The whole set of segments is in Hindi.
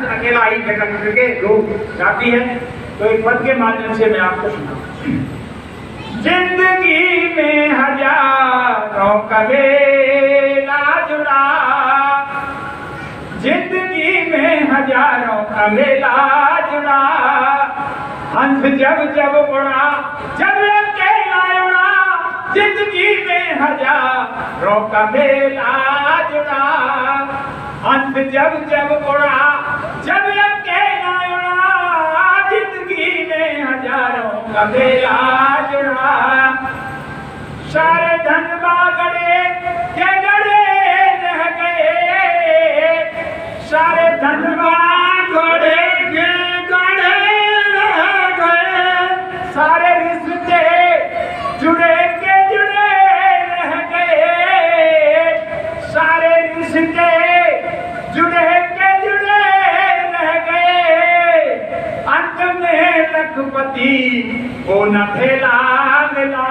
हंस अकेला ही निकल करके लोग जाती है। तो एक पद के माध्यम से मैं आपको सुनाऊं। जिंदगी में हजारों का मेला जुड़ा, जिंदगी में हजारों का मेला जुड़ा, हंस जब जब उड़ा जब अकेला उड़ा, जिंदगी में हजारों का मेला जुड़ा, हंस जब जब उड़ा जब अकेला उड़ा, जिंदगी में हजारों का मेला जुड़ा। सारे धनवा गड़े के गड़े रह गए, सारे धनवा गड़े के गड़े रह गए, सारे रिश्ते जुड़े के जुड़े रह गए, सारे रिश्ते जुड़े के जुड़े रह गए, अंत में लखपति को न ठेला मिला।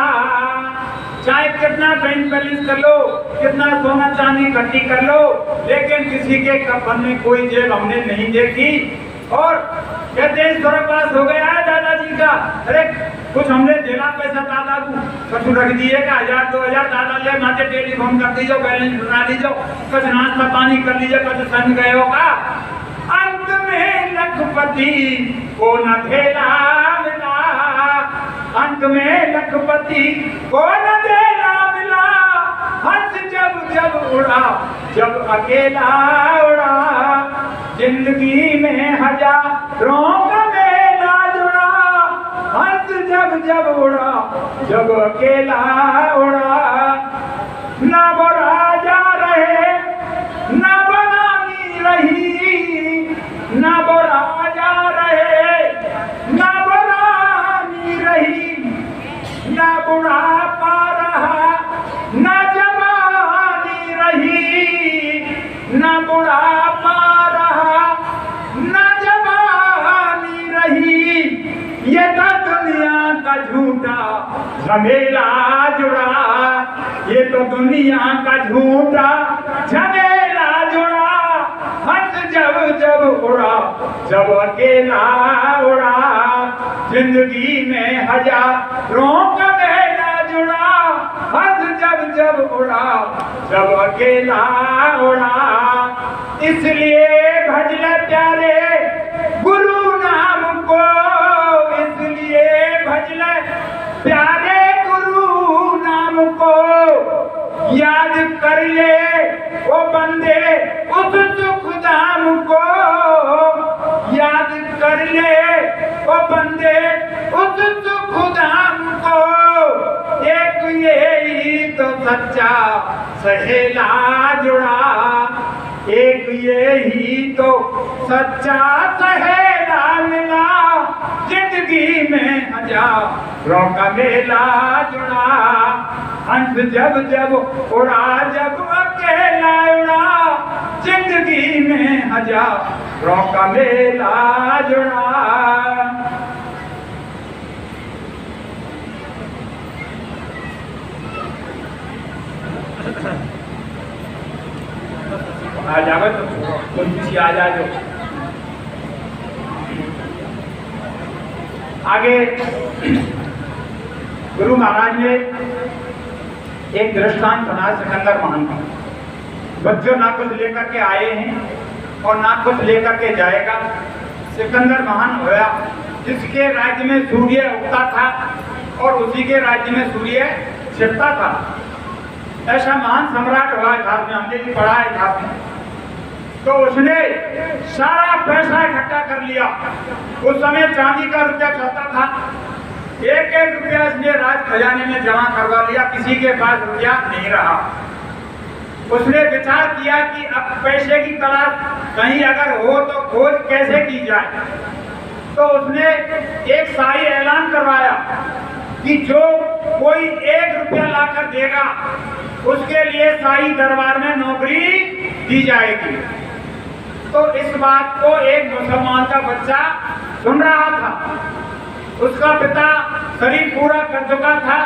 चाहे कितना बैंक बैलेंस कर लो, कितना सोना चांदी इकट्ठी कर लो, लेकिन किसी के कफन में कोई जेब हमने नहीं देखी। और कहते हैं स्वर्गवास हो गया है दादाजी का, अरे कुछ हमने देना पैसा दादा को कछु रख दिए का 1000-2000 दादा ले माते टेलीफोन कर दीजिए, बैलेंस बना लीजिए, कुछ नाश्ता पानी कर लीजिए, कुछ सन गए होगा। अंत में लखपति को न ठेला मिला, अंत में लखपति को न ठेला मिला, हंस जब जब उड़ा जब अकेला उड़ा, जिंदगी में हजारों का मेला जुड़ा, हंस जब जब उड़ा जब अकेला उड़ा। ना वो राजा रहे ना वो रानी रही, ना वो राजा रहे ना वो रानी रही, ना बुढ़ापा रहा ना जवानी रही, ना बुढ़ापा रहा ना जवानी रही, ये तो दुनिया का झूठा झमेला जुड़ा, ये तो दुनिया का झूठा झमेला जुड़ा, हंस जब जब उड़ा जब अकेला उड़ा, जिंदगी में हजारों का मेला जुड़ा, हंस जब जब उड़ा जब अकेला उड़ा। इसलिए भजले प्यारे गुरु नाम को, इसलिए भजले प्यारे गुरु नाम को, याद कर ले वो बंदे उस सुख धाम को, याद कर ले वो बंदे उस सुख धाम को, एक यही तो सच्चा सहेला जुड़ा, एक यही तो सच्चा सहेला मिला, जिंदगी में हजारों का मेला जुड़ा, हंस जब जब उड़ा जब अकेला उड़ा, जिंदगी में हजारों का मेला जुड़ा। आ जावे तो कोई पीछे आ जाए जो आगे। गुरु महाराज ने एक दृष्टांत बनाया सिकंदर महान का। बच्चों ना कुछ लेकर के आए हैं और ना कुछ लेकर के जाएगा। सिकंदर महान होया जिसके राज्य में सूर्य उगता था और उसी के राज्य में सूर्य छिपता था। ऐसा महान सम्राट हुआ इतिहास में, हमने भी पढ़ा है इतिहास में। तो उसने सारा पैसा इकट्ठा कर लिया। उस समय चांदी का रुपया चलता था, एक एक रुपया इसने राज खजाने में जमा करवा लिया, किसी के पास रुपया नहीं रहा। उसने विचार किया कि अब पैसे की तलाश कहीं अगर हो तो खोज कैसे की जाए। तो उसने एक शाही ऐलान करवाया कि जो कोई 1 रुपया लाकर देगा उसके लिए शाही दरबार में नौकरी दी जाएगी। तो इस बात को एक मुसलमान का बच्चा सुन रहा था। उसका पिता शरीर पूरा कर चुका था,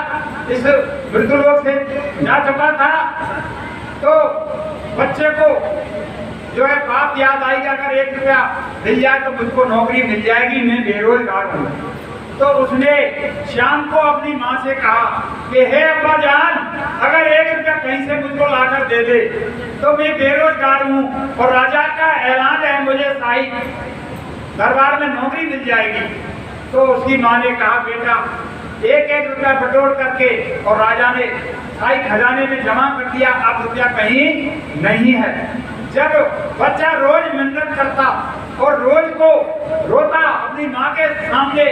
इस मृत्युलोक से जा चुका था। तो बच्चे को जो है बात याद आई कि अगर 1 रुपया मिल जाए तो मुझको नौकरी मिल जाएगी, मैं बेरोजगार हूँ। तो उसने शाम को अपनी माँ से कहा कि हे अब्बा जान, अगर 1 रुपया कहीं से मुझको लाकर दे दे तो मैं बेरोजगार हूँ और राजा का ऐलान है, मुझे शाही दरबार में नौकरी मिल जाएगी। तो उसकी माँ ने कहा बेटा 1-1 रुपया बटोर करके, और राजा ने शाही खजाने में जमा कर दिया। अब रुपया कहीं नहीं है। जब बच्चा रोज मेहनत करता और रोज को रोता, अपनी माँ के सामने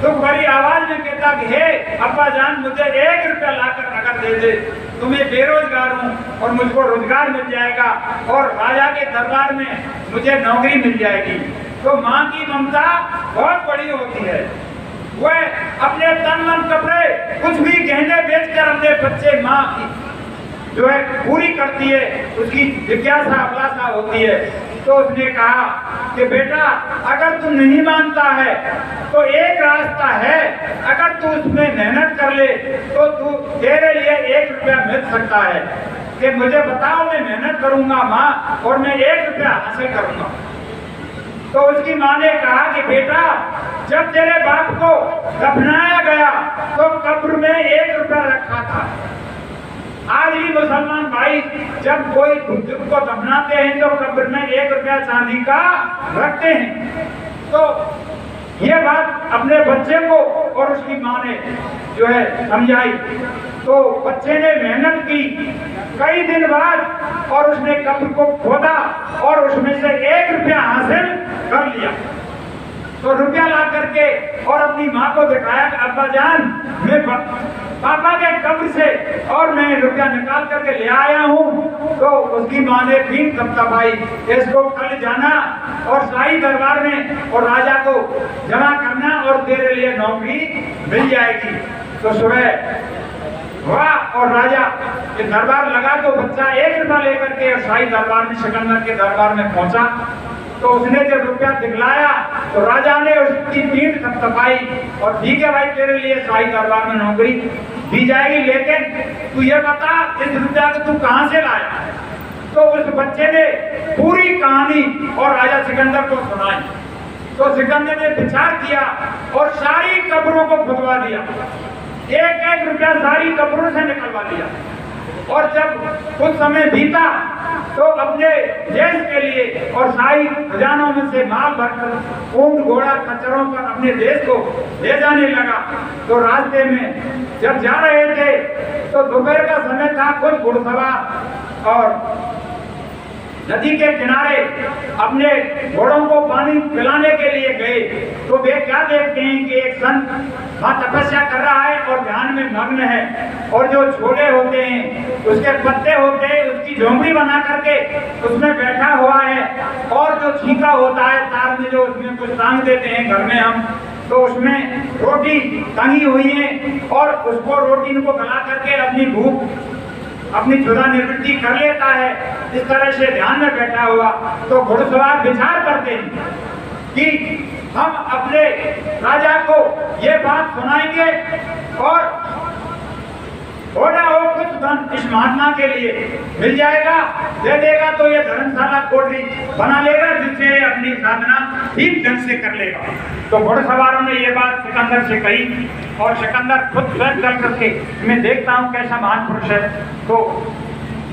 दुख भरी आवाज में कहता कि हे अब्बा जान, मुझे 1 रुपया लाकर अगर दे दे तो मैं बेरोजगार हूँ और मुझको रोजगार मिल जाएगा और राजा के दरबार में मुझे नौकरी मिल जाएगी। तो माँ की ममता बहुत बड़ी होती है। वह अपने तन मन कपड़े कुछ भी गहने बेचकर अपने बच्चे माँ की जो है पूरी करती है, उसकी जिज्ञासा अभिलाषा होती है। तो उसने कहा कि बेटा अगर तू नहीं मानता है तो एक रास्ता है, अगर तू उसमें मेहनत कर ले तो तू तेरे लिए 1 रुपया मिल सकता है। कि मुझे बताओ, मैं मेहनत करूंगा माँ और मैं 1 रुपया हासिल करूंगा। तो उसकी माँ ने कहा कि बेटा जब तेरे बाप को दफनाया गया तो कब्र में 1 रुपया रखा था। आज भी मुसलमान भाई जब कोई बुजुर्ग को दफनाते हैं तो कब्र में 1 रुपया चांदी का रखते हैं। तो ये बात अपने बच्चे को और उसकी माँ ने जो है समझाई। तो बच्चे ने मेहनत की कई दिन बाद और उसने कब्र को खोदा और उसमें से 1 रुपया हासिल कर लिया। तो रुपया ला करके और अपनी माँ को दिखाया कि अब्बा जान, मैं पापा के कब्र से और मैं रुपया निकाल करके ले आया हूँ। तो उसकी माँ ने भी थपथपाई, इसको कल जाना और शाही दरबार में और राजा को जमा करना और तेरे लिए नौकरी मिल जाएगी। तो सुबह हुआ और राजा के दरबार लगा तो बच्चा 1 रुपया लेकर के शाही दरबार में सिकंदर के दरबार में पहुंचा। तो उसने जब रुपया दिखलाया तो राजा ने उसकी पीठ थपथपाई और ठीक है भाई, तेरे लिए शाही दरबार में नौकरी दी जाएगी, लेकिन तू ये बता इस रुपया को तू कहां से लाया। तो उस बच्चे ने पूरी कहानी और राजा सिकंदर को सुनाई। तो सिकंदर ने विचार किया और सारी कब्रों को खुदवा दिया, 1-1 रुपया सारी कब्रों से निकलवा लिया। और जब कुछ समय बीता तो अपने देश के लिए और शाही खजानों में से माल भरकर ऊंट घोड़ा खच्चरों पर अपने देश को ले जाने लगा। तो रास्ते में जब जा रहे थे तो दोपहर का समय था। कुछ घुड़सवार और नदी के किनारे अपने घोड़ों को पानी पिलाने के लिए गए। तो वे क्या देखते हैं कि एक संत वहाँ तपस्या कर रहा है और ध्यान में मग्न है, और जो छोले होते हैं उसके पत्ते होते हैं उसकी झोंपड़ी बना करके उसमें बैठा हुआ है, और जो छीका होता है तार में जो उसमें कुछ टांग देते हैं घर में हम, तो उसमें रोटी टंगी हुई है और उसको रोटी को गला करके अपनी भूख अपनी क्षुधा निवृत्ति कर लेता है। इस तरह से ध्यान में बैठा हुआ तो घुड़सवार विचार करते हैं कि हम अपने राजा को ये बात सुनाएंगे और थोड़ा हो कुछ धन इस महात्मा के लिए मिल जाएगा, दे देगा तो ये धर्मशाला कोठरी बना लेगा जिससे अपनी साधना ठीक ढंग से कर लेगा। तो घुड़सवारों ने ये बात सिकंदर से कही और सिकंदर खुद स्वयं चल करके मैं देखता हूँ कैसा महान पुरुष है। तो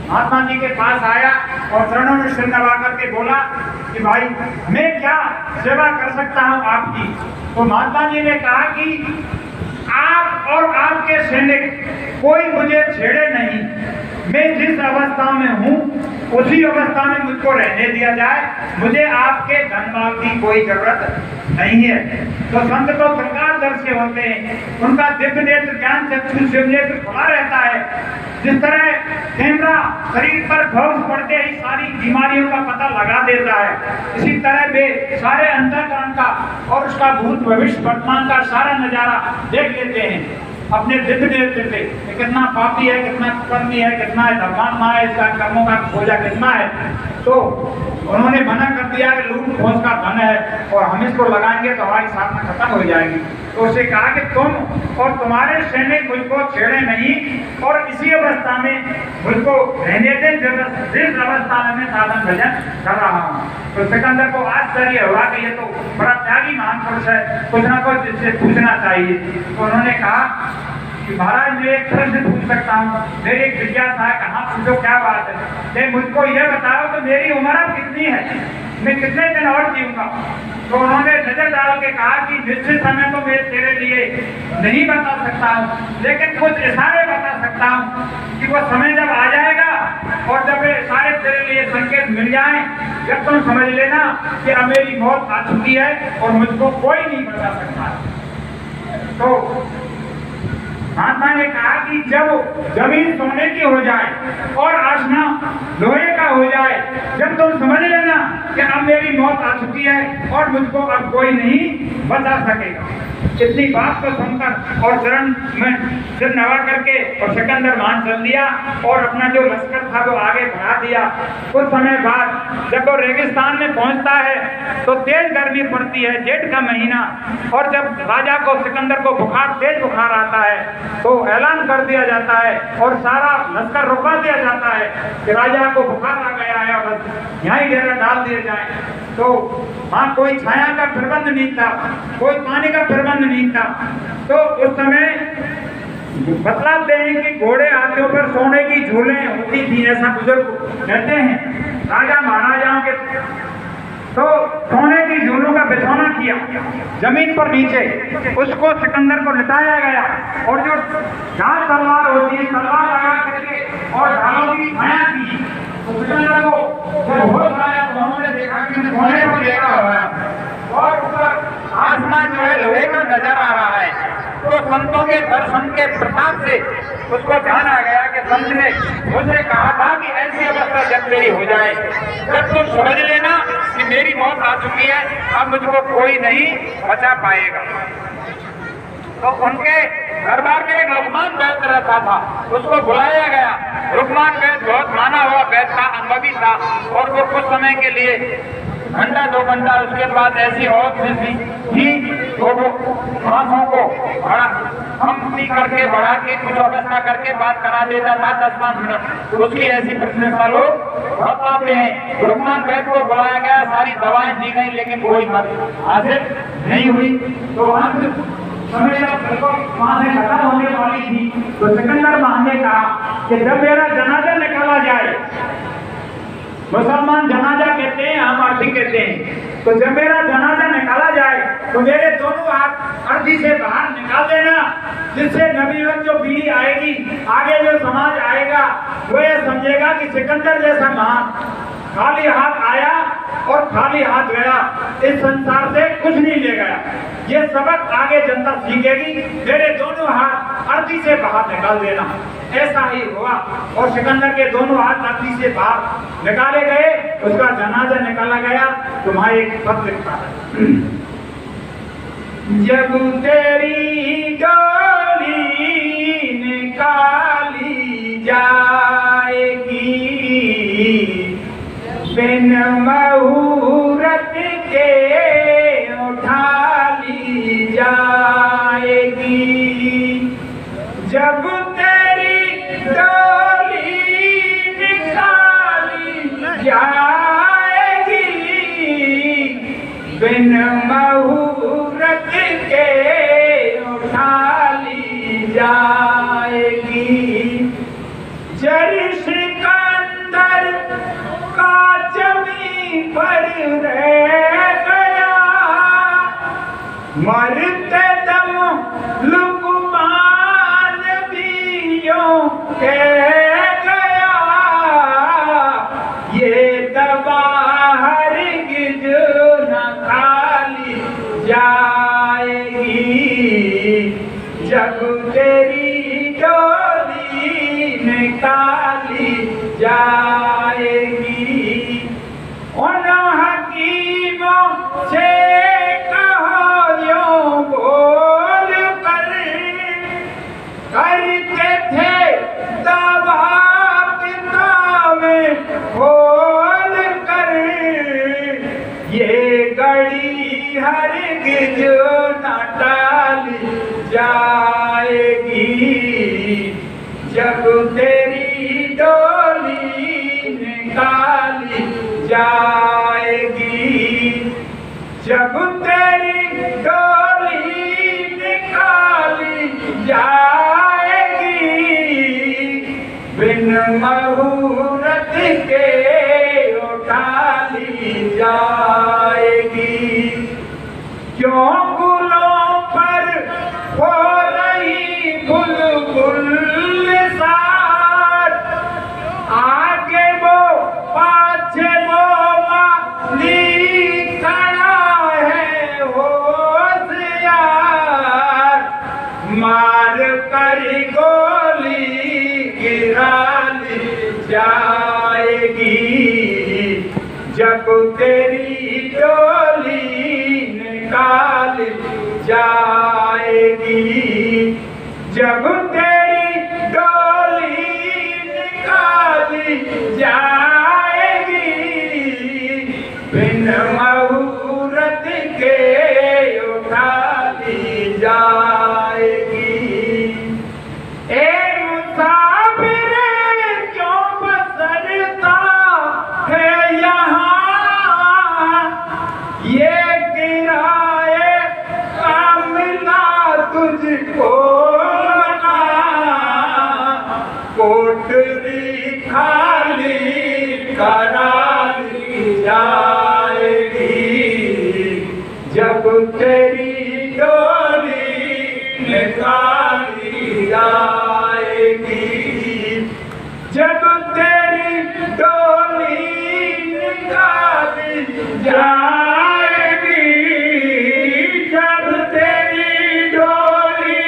महात्मा जी के पास आया और चरणों में सिर दबा करके बोला कि भाई मैं क्या सेवा कर सकता हूँ आपकी। तो महात्मा जी ने कहा कि आप और आपके सैनिक कोई मुझे छेड़े नहीं, मैं जिस अवस्था में हूँ उसी अवस्था में मुझको रहने दिया जाए, मुझे आपके धनमाल की कोई जरूरत नहीं है। तो संत तो प्रकाशदर्शी होते हैं, उनका दिव्य नेत्र ज्ञान चक्षु शिव नेत्र खुला रहता है। जिस तरह कैमरा शरीर पर घोष पड़ते ही सारी बीमारियों का पता लगा देता है, इसी तरह वे सारे अंतःकरण का और उसका भूत भविष्य वर्तमान का सारा नजारा देख लेते हैं अपने दिव्य नेत्र से। कितना पापी है, कितना कर्मी है, कितना धर्मात्मा है, इसका कर्मों का खोजा कितना है। तो उन्होंने मना कर दिया कि लूट खोज का धन है और हम इसको लगाएंगे तो हमारी साधना खत्म हो जाएगी। तो उससे कहा कि तुम और तुम्हारे सैनिक मुझको छेड़े नहीं और इसी अवस्था में मुझको रहने दे जिस अवस्था में मैं साधन भजन कर रहा हूँ। तो सिकंदर को आश्चर्य हुआ कि ये तो बड़ा त्यागी महान पुरुष है, कुछ ना कुछ इससे पूछना चाहिए। तो उन्होंने कहा कि महाराज मैं एक प्रश्न पूछ सकता हूँ, मेरी एक जिज्ञासा है। कहाँ पूछो, क्या बात है? मुझको यह बताओ कि मेरी उम्र अब कितनी है, मैं कितने दिन और जीऊंगा? तो उन्होंने नजर डाल के कहा कि निश्चित समय तो मैं तेरे लिए नहीं बता सकता हूँ, लेकिन कुछ इशारे बता सकता हूँ कि वो समय जब आ जाएगा और जब इशारे तेरे लिए संकेत मिल जाए, जब तुम समझ लेना कि अब मेरी मौत आ चुकी है और मुझको कोई नहीं बता सकता। तो महात्मा ने कहा कि जब जमीन सोने की हो जाए और आसमान लोहे का हो जाए, जब तुम समझ लेना कि अब मेरी मौत आ चुकी है और मुझको अब कोई नहीं बचा सकेगा। इतनी बात को सुनकर और चरण में सिर नवा करके और सिकंदर मान चल दिया और अपना जो लश्कर था वो आगे बढ़ा दिया। कुछ समय बाद जब वो रेगिस्तान में पहुंचता है तो तेज गर्मी पड़ती है, जेठ का महीना, और जब राजा को सिकंदर को तेज बुखार आता है तो ऐलान कर दिया जाता है और सारा लश्कर रुकवा दिया जाता है कि राजा को बुखार आ गया है और यहाँ ही डेरा डाल दिए जाए। तो वहाँ कोई छाया का प्रबंध नहीं था, कोई पानी का प्रबंध नहीं था। तो उस समय बतलाते हैं कि घोड़े हाथियों पर सोने की झूलें होती थी, ऐसा बुजुर्ग कहते हैं राजा महाराजाओं के। तो सोने की झूलों का बिछौना किया जमीन पर नीचे, उसको सिकंदर को लिटाया गया और जो घास तलवार होती है तलवार लगा करके और ढालों की छाया की। तो सिकंदर को जब होश आया तो उन्होंने देखा कि सोने को लेकर हुआ है और ऊपर आसमान जो है लोहे का नजर आ रहा है। तो संतों के दर्शन के प्रताप से उसको ध्यान आ गया कि संत ने मुझे कहा था कि ऐसी अवस्था जब मेरी हो जाए, जब तुम समझ लेना कि मेरी मौत आ चुकी है, अब मुझको कोई नहीं बचा पाएगा। तो उनके दरबार में एक लुकमान वैद्य रहता था, उसको बुलाया गया। लुकमान वैद्य बहुत माना हुआ वैद्य था, अनुभवी था, और वो कुछ समय के लिए घंटा 2 घंटा उसके बाद ऐसी औरत थी तो वो सांसों को बड़ा कंपनी करके बढ़ा के कुछ अवस्था करके बात करा देता था 10-5 मिनट। तो उसकी ऐसी प्रशंसा लोग बताते हैं। लुकमान वैद्य को बुलाया गया, सारी दवाएं दी गई, लेकिन कोई मत हासिल नहीं हुई। तो समय जब वहां से खत्म होने वाली थी तो सिकंदर महान ने कहा कि जब मेरा जनाजा निकाला जाए, मुसलमान जनाजा कहते हैं, हम अर्थी कहते हैं, तो जब मेरा जनाजा निकाला जाए तो मेरे दोनों हाथ अर्थी से बाहर निकाल देना, जिससे नबीवत जो पीढ़ी आएगी, आगे जो समाज आएगा, वो ये समझेगा कि सिकंदर जैसा महान खाली हाथ आया और खाली हाथ गया, इस संसार से कुछ नहीं ले गया। ये सबक आगे जनता सीखेगी, मेरे दोनों हाथ अर्थी से बाहर निकाल देना। ऐसा ही हुआ और सिकंदर के दोनों हाथ अर्थी से बाहर निकाले गए, उसका जनाजा निकाला गया। तो वहां एक पद लिखा है, जब तेरी डोली निकाली जाएगी, बिन मुहूर्त के उठा ली जाएगी। जब तेरी डोली निकाली जाएगी, बिन मुहूर्त के उठा ली जाएगी। जर सिकंदर का जमीन पर रह गया, मरते दम लुकमान भी यूं कह गया, ये दवा हरगिज न खाली जाएगी। जब तेरी डोली निकाली जाएगी, उन हकीमों से कहो यूं बोल कर, करते थे दवा पिता में खोल कर, ये हरगिज न टाली जाएगी। जब तेरी डोली निकाली जाएगी, जब तेरी डोली निकाली जाएगी, बिन मुहूर्त के उठाली जाएगी। क्यों गुलों पर हो रही बुलबुल साथ, आगे वो पाछे वो माली खड़ा है होशियार। मार कर गोली गिरा ली जाएगी, जब तेरी डोली निकाली जाएगी, जब तेरी डोली निकाली जाएगी, बिन मुहूर्त के उठाली जाएगी। ए मुसाफिर क्यों बसरता है यहाँ, ये किराए का मिला तुझको ना, कोठरी खाली करा ली जाएगी, जब तेरी डोली निकाली जाएगी, जब तेरी डोली निकाली जाएगी, जब तेरी डोली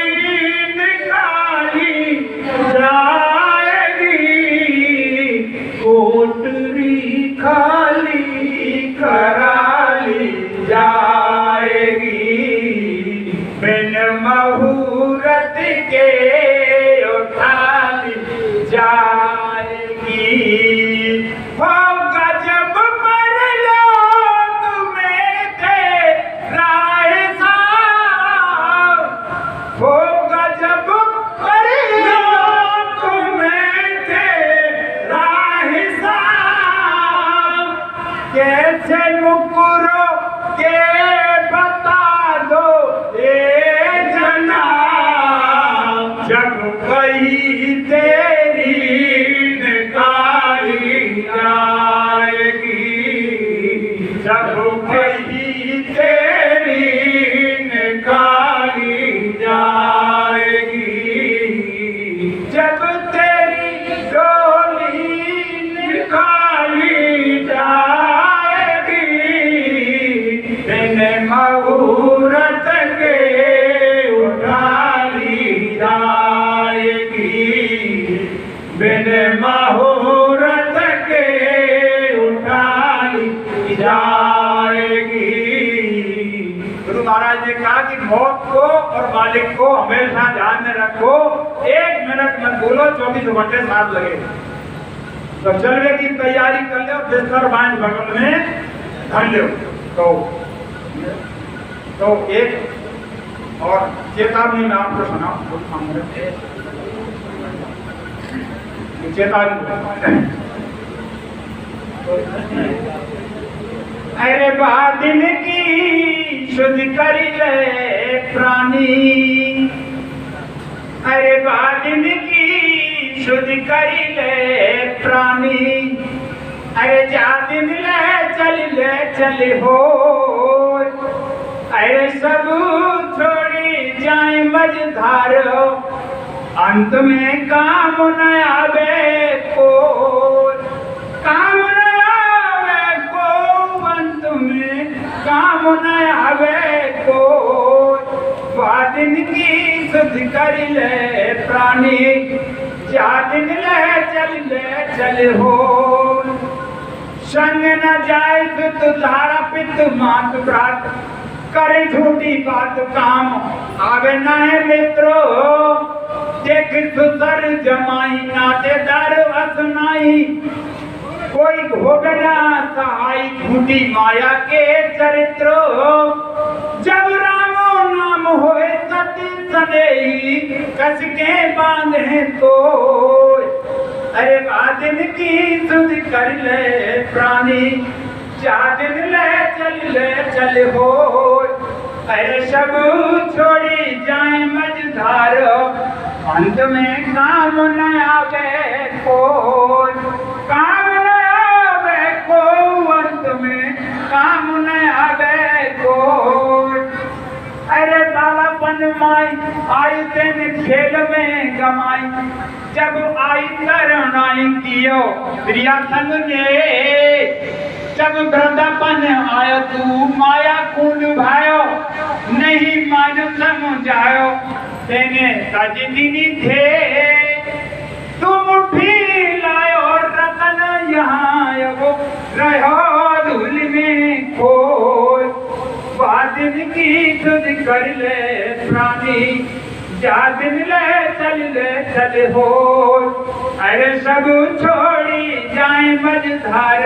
निकाली जाएगी, कोठरी खाली करा ली जाएगी, बिन मुहूर्त के उठा ली जाएगी। हो गजब परलोक में तेरा हिसाब, हो गजब परलोक में तेरा हिसाब, कैसे मुकरो के बता दो ए जनाब, जब वही तेरी निकाली जाएगी, जब वही तेरी निकाली जाएगी, जब तेरी डोली निकाली जाएगी, बिन मुहूर्त के उठाली जाएगी, बिन मुहूर्त के उठाली जाएगी। गुरु महाराज ने कहा कि मौत को और मालिक को हमेशा ध्यान में रखो, 1 मिनट मत बोलो, 24 घंटे साथ लगे। तो चलने की तैयारी कर लो, बिस्तर बांध बगल में धर लो। तो एक और चेतावनी में आपको सुनाऊं, चेतावनी। अरे बादिन की शुद्ध करी ले प्राणी, अरे बादिन की शुद्ध करी ले प्राणी, अरे जा दिन ले चल हो, अरे सब छोड़ी जाए मझधारो, अंत में काम न आवे को, काम न आवे को, अंत में काम न आवे को। दिन की शुद्ध कर ले प्राणी, जा दिन ले चल हो, संग न जाए तो धारा पित मात प्रात, करे झूठी बात काम आवे ना है मित्रो, देख सुसर जमाई नातेदार असनाई, कोई भोगना सहाय झूठी माया के चरित्रो, जब रामो नाम होए सती सनेही कस के बांधे तो अरे बादिन की सुध कर ले प्राणी चादिन ले चल हो अरे सब छोड़ी जाए मझधार अंत में काम न आवे को काम न आवे को अंत में काम न आवे को अरे बालापन माई आई तेन खेल में गमाई जब आई करनाई कियो प्रिया संग ने जब वृंदावन आयो तू माया कुंड भायो नहीं मान समझायो तेने सजनी थे तू मुट्ठी लायो रतन यहाँ वो रहो धूल में खोए बादिन की सुध कर ले प्राणी जा दिन ले चल हो अरे सब छोड़ी जाए मझधार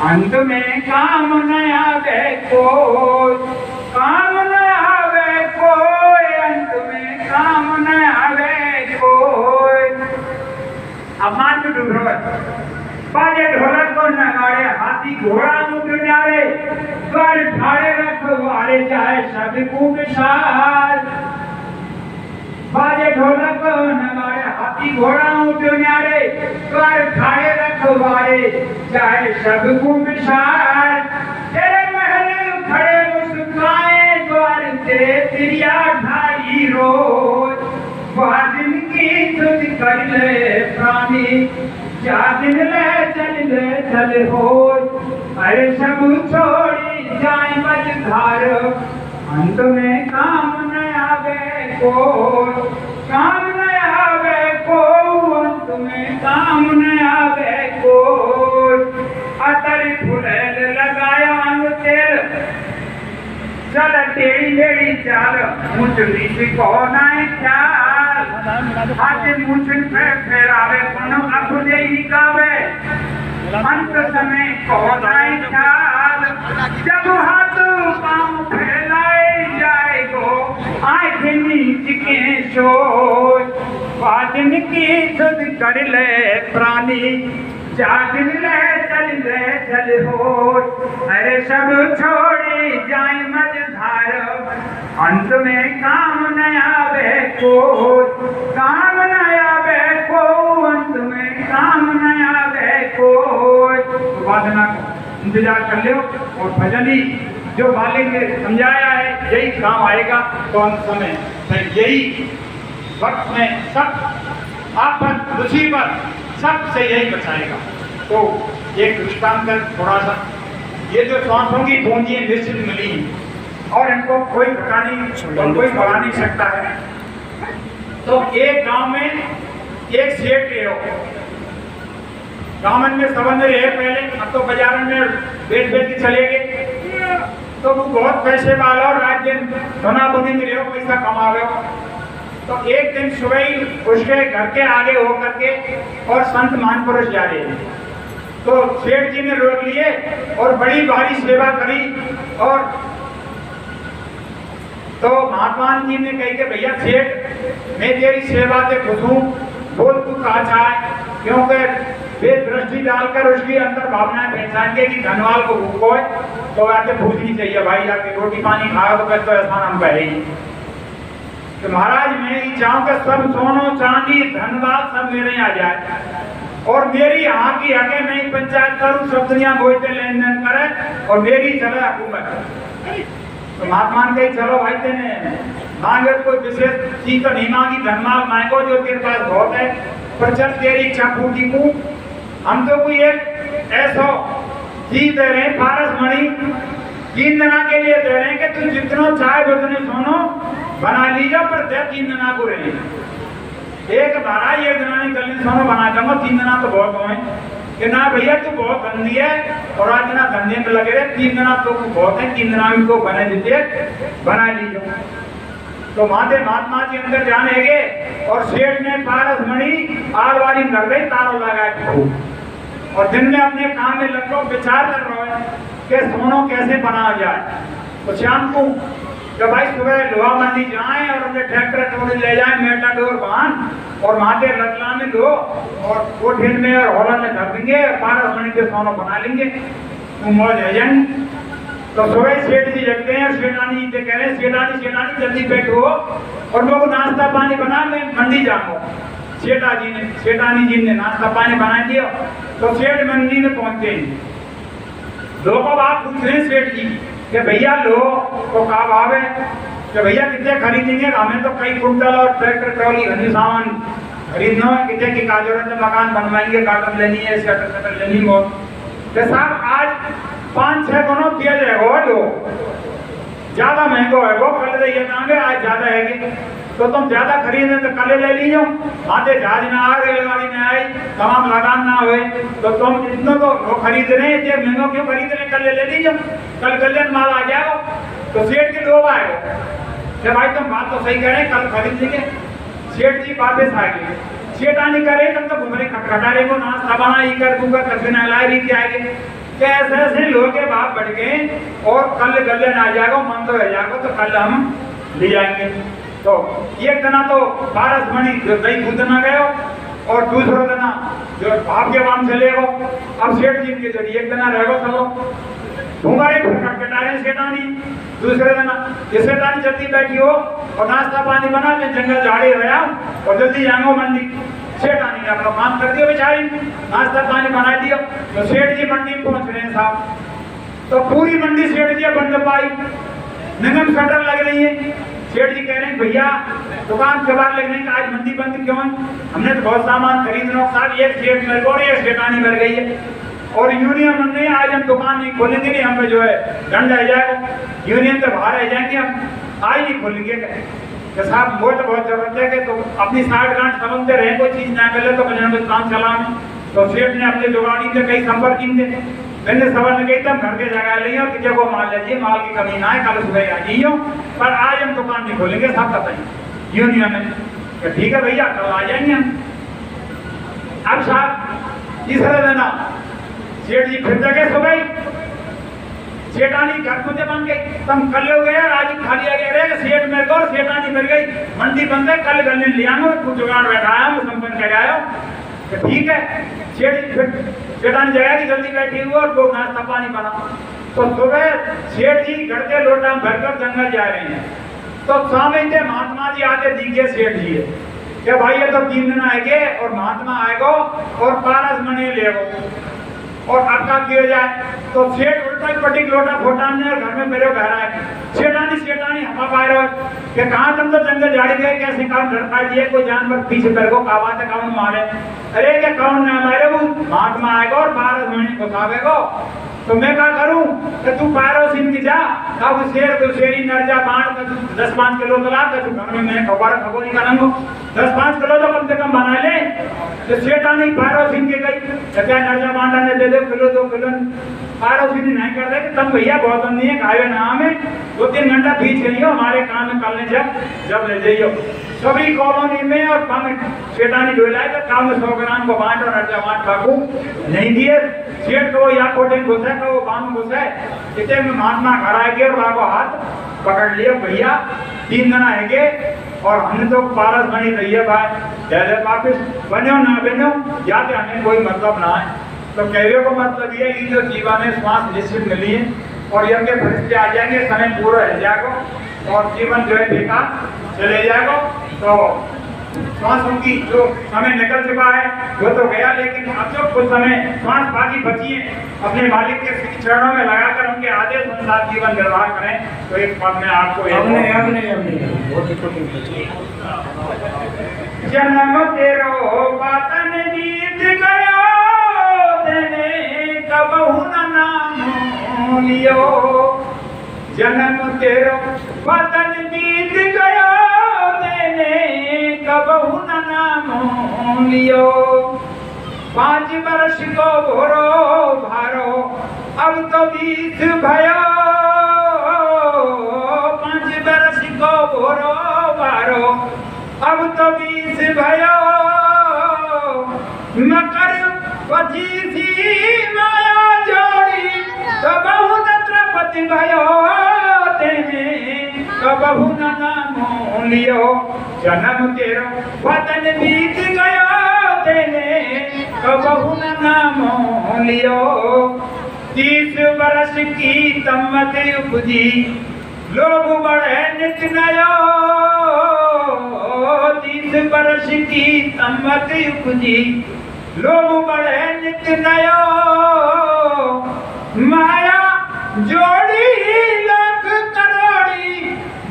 अंत में काम न आवे कोई काम न आवे कोई अंत में काम न आवे कोई अब मान में डूब रहा बाजे ढोलक को नगाड़े हाथी घोड़ा मुद्र न्यारे द्वार ठाड़े रखवारे चाहे सबको विशाल बाजे ढोलक को नगाड़े हाथी घोड़ा मुद्र न्यारे द्वार ठाड़े रखवारे चाहे सबको विशाल तेरे महल खड़े मुस्काए द्वार से तिरिया ढाई रोज बादिन की सुध कर ले प्राणी जा दिन ले चल हो अरे सब छोड़ी जाए मझधार अंत में काम न आवे को काम न आवे को अंत में काम न आवे को अतरी फुलेल लगाया अंग तेल चल टेढ़ी चाल मुझ नीचे कौन आए ख्याल हाथे मुझ पे फेरावे कोनो अखुदे ही कावे अंत समय कौन आए ख्याल जब हाथ पांव फैलाए जाएगो आंखें नीच के सोच बादिन की सुध कर ले प्राणी जादिन ले चल हो अरे सब छोड़ी जाए मझधार अंत में काम न आवे को काम न आवे को अंत में काम न आवे को वादना को इंतजार कर लो और भजन ही जो मालिक ने समझाया है यही काम आएगा तो अंत समय फिर यही वक्त में सब आफत मुसीबत सबसे यही बचाएगा। तो एक दृष्टांत थोड़ा सा ये जो सांसों की पूंजी निश्चित मिली और इनको कोई घटा नहीं और कोई बढ़ा नहीं सकता है। तो एक गांव में एक सेठ रहे गांव में संबंध रहे पहले, अब तो बाजार में बेच के चले गए। तो वो बहुत पैसे वाला और रात दिन धना बुनी में रहे पैसा कमा रहे। तो एक दिन सुबह ही उसके घर के आगे होकर के और संत महापुरुष जा रहे हैं। तो सेठ जी ने रोक लिए और बड़ी भारी सेवा करी। और तो महात्मा जी ने कही कि भैया सेठ मैं तेरी सेवा से खुश हूँ, बोल तू कहा चाहे, क्योंकि वे दृष्टि डालकर उसकी अंदर भावनाएं पहचान के कि धनवाल को भूखो है तो आके भूख नहीं चाहिए भाई, जाके रोटी पानी खाओ तो फिर तो ऐसा हम कहे ही कि महाराज मैं ही चाहूँ कि सब सोनो चांदी धनवाल सब मेरे आ जाए और मेरी यहाँ की हकें मैं ही पंचायत करूँ, सब दुनिया बोलते लेन देन करे और मेरी चले हुकूमत। तो महात्मा कही चलो भाई तेने मांगे कोई विशेष चीज तो नहीं मांगी, धनमाल मांगो जो तेरे पास बहुत है, पर चल तेरी इच्छा पूरी को हम तो कोई एक ऐसा चीज दे रहे हैं पारस मणि 3 दिना के लिए दे रहे हैं कि तू जितना चाहे उतने सोनो बना लीजिए, पर दे 3 दिना को रहे एक बारा 1 दिना निकलने सोनो बना दूंगा, 3 दिना तो बहुत हुए कि ना भैया तू बहुत गंदी है और आज ना धंधे में लगे रहे, 3 दिना तो बहुत है, 3 दिना में तो बने दीजिए बना लीजिए। तो माते महात्मा जी अंदर जाने गए और सेठ ने पारस मणि आड़वाड़ी कर गई, तारों लगाए और दिन में अपने काम में लग लो विचार कर रहे हैं कि सोनो कैसे बनाया जाए। तो शाम को तो भाई सुबह लोहा मंडी जाए और अपने ट्रैक्टर ट्रॉली ले जाए, मेटाडोर वाहन, और माथे रतला में लो और कोठिन में और हॉलन में धर देंगे, 12 मिनट के सोना बना लेंगे, तो मौज है जन। तो सुबह सेठ जी जगते हैं, सेठानी जी से कह रहे हैं सेठानी जल्दी बैठो और लोग नाश्ता पानी बना, मैं मंडी जाऊंगा। सेठानी जी ने नाश्ता पानी बना दिया। तो सेठ मंडी में पहुंचते हैं। लोग आप पूछ रहे हैं सेठ जी कि भैया लो तो का भाव है, कि भैया कितने खरीदेंगे, हमें तो कई कुंटल और ट्रैक्टर ट्रॉली घनी सामान खरीदना है, कितने की का जरूरत है, मकान बनवाएंगे, कागज लेनी है, शटर लेनी हो। तो साहब आज 5-6 गुना किया जाएगा, लो ज्यादा महंगा है वो, कल रही है आज ज्यादा है, तो तुम ज्यादा खरीदे तो कल ले लीजिए। आते जहाज में आ, रेलगाड़ी में आई, तमाम लगान ना हुए, तो तुम इतना तो वो खरीद रहे हैं, महंगा क्यों खरीद रहे, कल ले लीजिए, कल कल्याण माल आ जाएगा। तो सेठ के लोग आए कि भाई तुम बात तो सही कह रहे हैं, कल खरीद लेंगे। सेठ जी वापस आ गए। सेठानी करे तब तो घूमरे खटखटा रहे को, नाश्ता बना ही कर दूंगा, कभी ना ला रही क्या आएंगे, कैसे ऐसे लोग के बाप बढ़ गए और कल गले आ जाएगा, मन तो रह जाएगा, तो कल हम ले जाएंगे। तो एक जना तो 12 मणि दही कूदना गयो और दूसरा जना जो बाप के वाम चले गो। अब सेठ जी के जरिए एक जना रहेगा, सब घूंगारे खटखटा रहे सेठानी। दूसरे जना ये सेठानी जल्दी बैठी हो और नाश्ता पानी बना ले, जंगल झाड़ी रहा और जल्दी जाएंगे मंडी। सेठानी ने अपना काम कर दिया, बेचारी नाश्ता पानी बना दिया। तो सेठ जी मंडी में पहुंच रहे हैं साहब, तो पूरी मंडी सेठ जी बंद पाई, निगम शटर लग रही है। सेठ जी कह रहे हैं भैया दुकान के बाहर लगने का आज मंडी बंद क्यों है, हमने तो बहुत सामान खरीदना। साहब एक सेठ मर गई, एक सेठानी मर गई है और यूनियन ने आज हम दुकान नहीं खोलेंगे, नहीं हमें जो है दंड आ जाएगा, यूनियन तो बाहर आ जाएंगे, हम आज नहीं खोलेंगे। तो साहब वो तो बहुत जरूरत है कि तो अपनी 60 गांठ समझते रहे, कोई चीज ना कर ले तो कुछ काम चलाने। तो सेठ ने अपने जुगाड़ी से कई संपर्क किए, मैंने सवाल गई तब घर के जगह लिया कि जब वो माल लीजिए, माल की कमी ना है, कल सुबह आ जाइए, पर आज हम दुकान नहीं खोलेंगे, साहब बताइए यूनियन में। तो ठीक है भैया कल आ जाएंगे हम। अब साहब तीसरे दिन सेठ जी फिर जगह सुबह, सेठानी घर मुझे बन गई, तुम कल हो गया आज खाली आ गया, सेठ मेरे को सेठानी मिल गई, मंडी बंद है, कल गलने लिया कुछ जुगाड़ बैठाया, संपन्न कर आया। तो ठीक है सेठानी जगह की जल्दी बैठी हुई और लोग नाश्ता पानी बना। तो सुबह सेठ जी घर के लोटा भरकर जंगल जा रहे हैं। तो स्वामी थे महात्मा जी आते दिखे सेठ जी क्या भाई ये तो 3 दिन आएंगे और महात्मा आएगा और 12 मणि ले और आपका किया जाए। तो सेठ उल्टा ही पटिक लोटा फोटा ने घर में मेरे घर आए। सेठानी हवा पाए रहो कि कहाँ तुम तो जंगल झाड़ी गए, कैसे काम डर पा दिए, कोई जानवर पीछे कर गो, का बात है कौन मारे, अरे क्या कौन न मारे, वो महात्मा आएगा और 12 महीने घुसावेगो। तो मैं क्या करूं कि तू पारो सिंह की जा, अब शेर तो शेरी नरजा बांट 10-5 किलो तो ला, तू घर में मैं खबर नहीं करूंगा, 10-5 किलो तो कम से कम बना ले। तो सेठानी पारो सिंह की गई, क्या नरजा बांटा ने दे दो किलो 2 किलो, पारो सिंह नहीं कर रहे कि तुम भैया बहुत नहीं है, खाए नाम है 2-3 घंटा बीच गई हो हमारे काम में, कल जब ले जाइयो सभी कॉलोनी में। और सेठानी डोलाए तो काम 100 ग्राम को बांट और नरजा बांट काकू नहीं दिए। सेठ को या कोटे घुसा को वो बांध घुसा इतने में महात्मा घर आएंगे और वहां को हाथ पकड़ लिया, भैया 3 दिन आएंगे और हमने तो 12 मणि रही है भाई, जैसे वापिस बनो ना बनो याद हमें कोई मतलब ना है। तो कहने को मतलब ये जो जीवन है श्वास निश्चित मिली है और यज्ञ फरिश्ते आ जाएंगे, समय पूरा रह जाएगा और जीवन जो है बेकार चले जाएगा। तो श्वासों की जो समय निकल चुका है वो तो गया, लेकिन अब जो कुछ समय श्वास बाकी बची है अपने मालिक के चरणों में लगाकर उनके आदेश अनुसार जीवन निर्वाह करें। तो एक पद में आपको जन्म तेरो पातन जीत गयो, तेने कबहू न नाम लियो, जन्म तेरो पातन जीत गयो, तेने कबहू न नाम लियो, 5 वर्ष को भोरो भारो अब तो 20 भयो, 5 वर्ष को भोरो भारो अब तो 20 भयो, मकर पचीसी माया जोड़ी तो बहुत त्रपति भयो, तेने कबहू न नामो लियो, जन्म तेरो वतन बीत गयो तेने, कबहू न नामो लियो। 30 बरस की तमत उपजी, लोभ बढ़े नित नयो। 30 बरस की तमत उपजी, लोभ बढ़े नित नयो। माया जोड़ी लाख करोड़ी,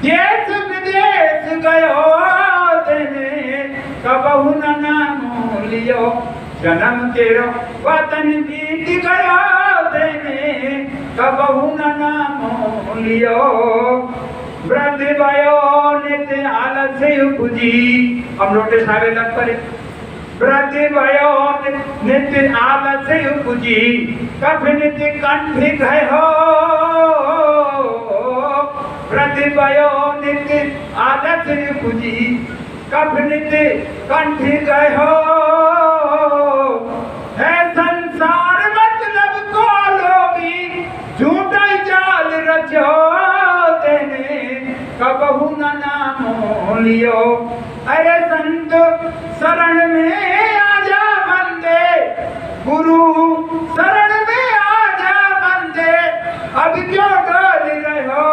देश विदेश गयो तेने, कबहू न नामो लियो, जन्म तेरो वतन बीत गयो तेने, कबहू न नामो लियो। वृद्ध भयो नित आलस उपजी, हम नोटिस आवे लग पड़े। वृद्ध भयो नित आलस उपजी, कफ नित कंठ गयो। वृद्ध भयो नित आलस उपजी, कफ नित कंठ गयो। है संसार मतलब को लोभी, झूठा जाल रचो तेने, कबहू न नामो लियो। अरे संत शरण में आजा बंदे, गुरु शरण में आजा बंदे, अब क्यों डर रहो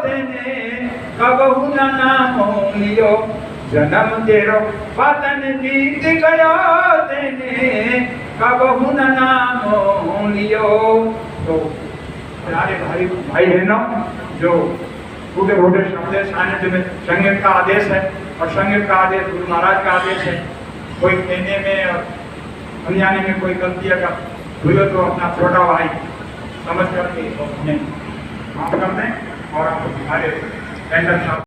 तेने, कबहू न नामो लियो, जन्म तेरो वतन बीत गयो तेने, कबहू न नामो लियो। तो प्यारे भाई बहनों, जो टूटे फूटे शब्द सानिध्य में संगीत का आदेश है, और संगीत का आदेश गुरु महाराज का आदेश है। कोई कहने में और समझाने में कोई गलती अगर हुई हो तो अपना छोटा भाई समझ करके उन्हें माफ कर दें। और आप हमारे